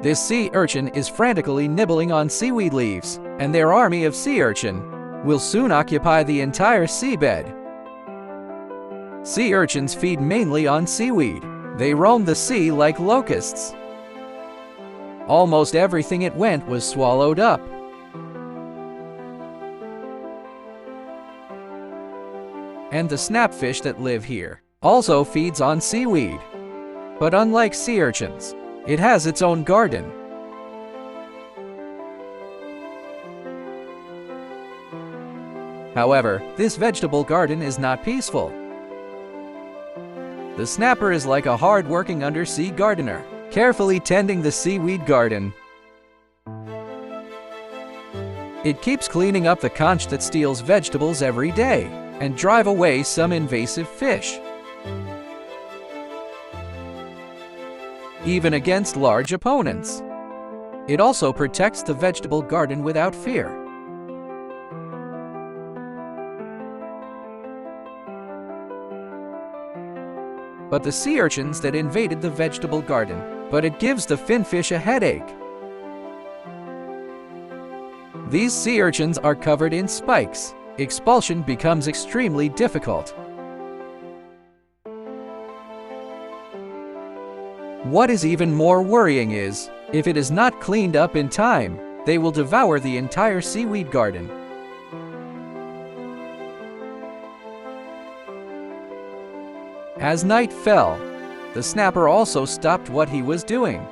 This sea urchin is frantically nibbling on seaweed leaves, and their army of sea urchin will soon occupy the entire seabed. Sea urchins feed mainly on seaweed. They roam the sea like locusts. Almost everything it went was swallowed up. And the snapfish that live here also feeds on seaweed. But unlike sea urchins, it has its own garden. However, this vegetable garden is not peaceful. The snapper is like a hard-working undersea gardener, carefully tending the seaweed garden. It keeps cleaning up the conch that steals vegetables every day and drive away some invasive fish. Even against large opponents. It also protects the vegetable garden without fear. But the sea urchins that invaded the vegetable garden, but it gives the finfish a headache. These sea urchins are covered in spikes. Expulsion becomes extremely difficult. What is even more worrying is, if it is not cleaned up in time, they will devour the entire seaweed garden. As night fell, the snapper also stopped what he was doing.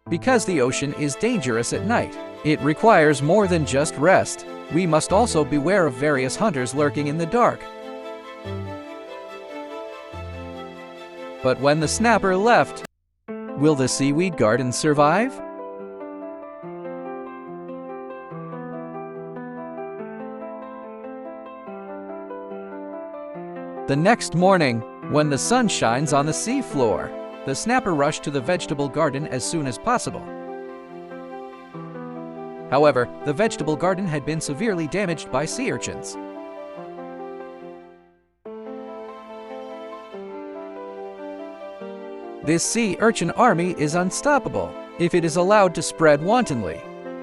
Because the ocean is dangerous at night, it requires more than just rest. We must also beware of various hunters lurking in the dark. But when the snapper left, will the seaweed garden survive? The next morning, when the sun shines on the sea floor, the snapper rushed to the vegetable garden as soon as possible. However, the vegetable garden had been severely damaged by sea urchins. This sea urchin army is unstoppable. If it is allowed to spread wantonly,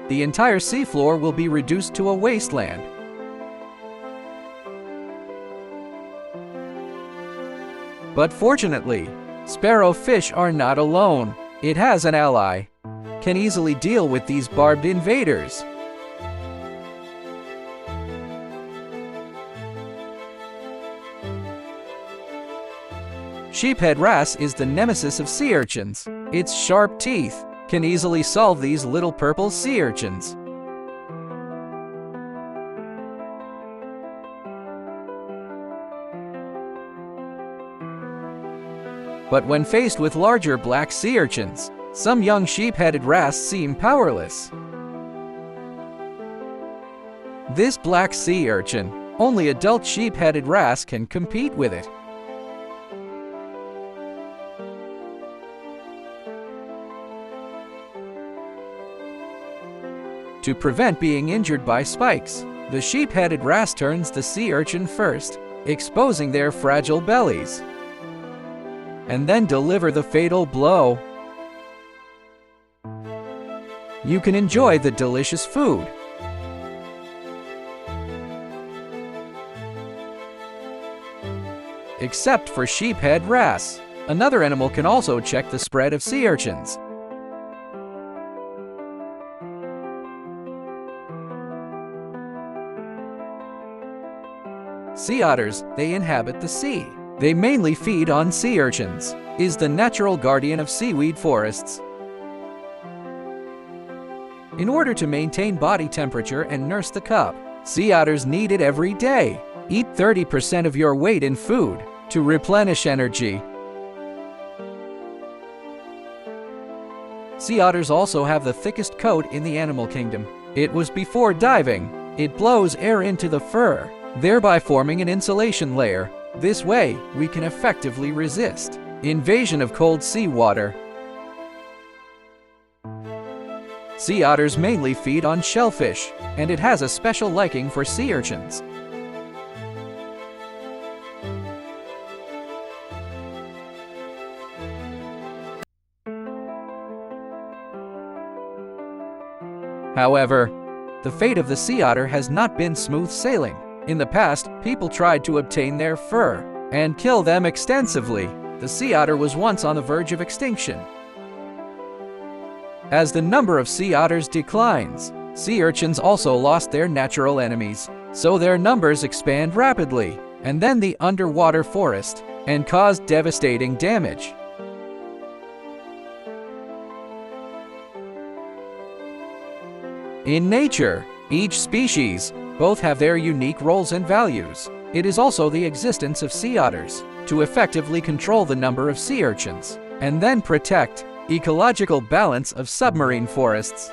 the entire seafloor will be reduced to a wasteland. But fortunately, sparrowfish are not alone. It has an ally, can easily deal with these barbed invaders. Sheephead wrasse is the nemesis of sea urchins. Its sharp teeth can easily solve these little purple sea urchins. But when faced with larger black sea urchins, some young sheep-headed wrasse seem powerless. This black sea urchin, only adult sheep-headed wrasse can compete with it. To prevent being injured by spikes, the sheep-headed wrasse turns the sea urchin first, exposing their fragile bellies, and then deliver the fatal blow. You can enjoy the delicious food. Except for sheephead wrasse. Another animal can also check the spread of sea urchins. Sea otters, they inhabit the sea. They mainly feed on sea urchins, is the natural guardian of seaweed forests. In order to maintain body temperature and nurse the cub, sea otters need it every day. Eat 30% of your weight in food to replenish energy. Sea otters also have the thickest coat in the animal kingdom. It was before diving. It blows air into the fur, thereby forming an insulation layer. This way, we can effectively resist invasion of cold seawater. Sea otters mainly feed on shellfish, and it has a special liking for sea urchins. However, the fate of the sea otter has not been smooth sailing. In the past, people tried to obtain their fur and kill them extensively. The sea otter was once on the verge of extinction. As the number of sea otters declines, sea urchins also lost their natural enemies, so their numbers expand rapidly, and then the underwater forest, and cause devastating damage. In nature, each species both have their unique roles and values. It is also the existence of sea otters to effectively control the number of sea urchins and then protect ecological balance of submarine forests.